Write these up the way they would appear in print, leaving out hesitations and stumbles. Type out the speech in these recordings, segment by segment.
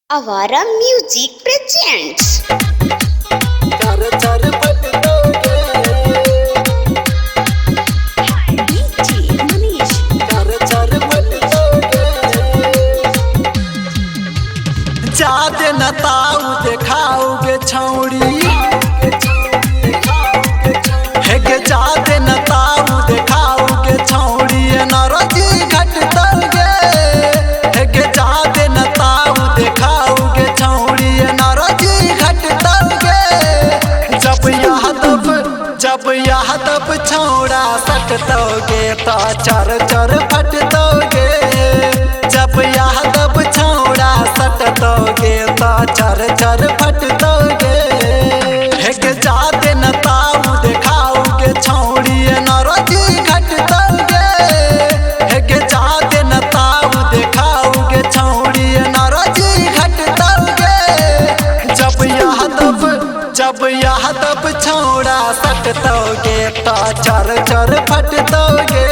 Avara Music presents चर चर फटकोगे DJ Manish. चर चर फटकोगे जादे नताऊ देखाओगे छौड़ी हेगे जादे नताऊ देखाओगे छौड़ी नरजी घटतोगे हेगे जादे नताऊ देखाओगे छौड़ी नरजी घटतोगे जब यादव छौड़ा सटतोगे तो चर चर फटतोगे जब यादव छौड़ा सटतोगे तो चर चर फटतोगे हेगे जादे नताऊ देखाओगे छौड़ी नरजी घटतोगे हेगे जादे नताऊ देखाओगे छौड़ी नरजी घटतोगे जब यादव छौड़ा सटतोगे तो चर चर फटतोगे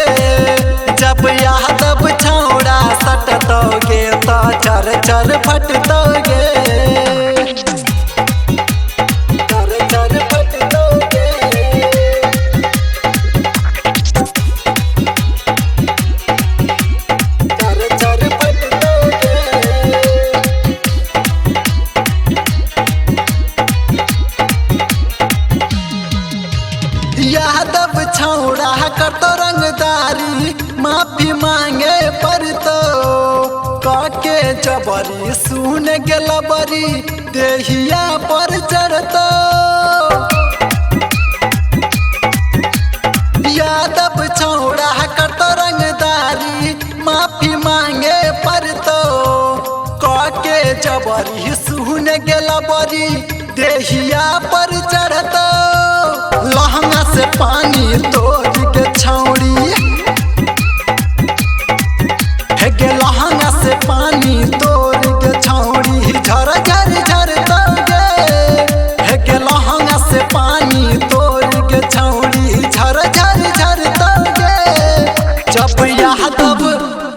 जब यादव छौड़ा सटतोगे तो चर चर फटतोगे चर चर फटतोगे चर चर फटतोगे यादव छौड़ा करतो रंगदारी माफी मांगे पर तो काके जबरी सुन गेल बरी देहिया पर चढ़तो यादव छौड़ा करतो रंगदारी माफी मांगे पर तो काके जबरी सुन गेल बरी देहिया पर चढ़तो लहंगा से पानी तोड़ के छौड़ी हेगे लहंगा से पानी तोड़ के छौड़ी झर झर झर तोगे हेगे लहंगा से पानी तोड़ के छौड़ी झर झर झर तोगे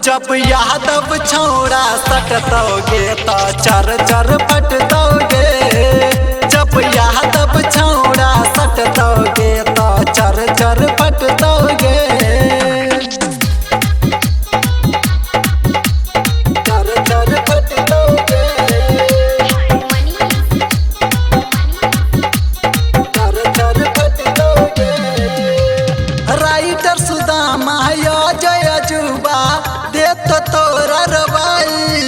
जब यादव छौड़ा सटतोगे तो चर चर फटतोगे जब यादव छौड़ा सटतोगे तो चर चर फटतोगे चर चर फटतोगे चर चर फटतोगे राइटर सुदामा जय जुबा देत तोरा रवाई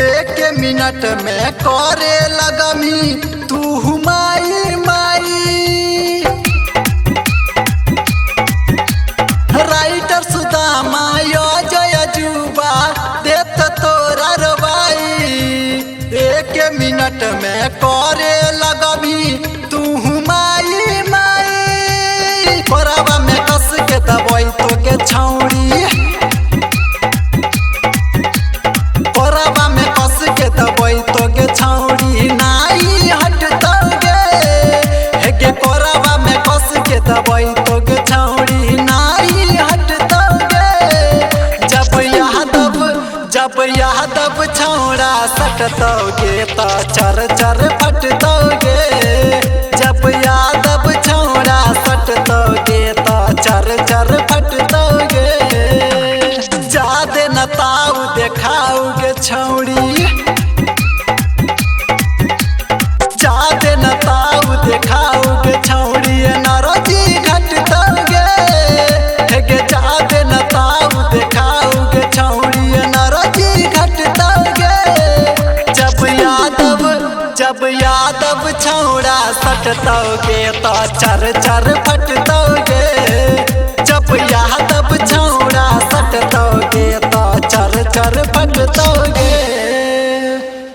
एक मिनट में करे लगमी तू माई माई राइटर सुदामा जय जुबा देत तोरा रवाई एक मिनट में करे लगमी तू माई माई कोरावा में कस के दबाई तो के छौड़ी कोरावा में कस के दबाई तो के छौड़ी नाई हटतोगे हेगे कोरावा में कस के दबाई तो के छौड़ी नाई हटतोगे जब यादव छौड़ा सटतोगे तो चर चर फटतोगे जब यादव छौड़ा सटतोगे तो चर चर फटतोगे जादे नताऊ देखाओगे छौड़ी जादे नताऊ देखाओगे छौड़ी नरजी घटतोगे हेगे जादे नताऊ देखाओगे छौड़ी नरजी घटतोगे जब यादव छौड़ा सटतोगे तो चर चर फटतोगे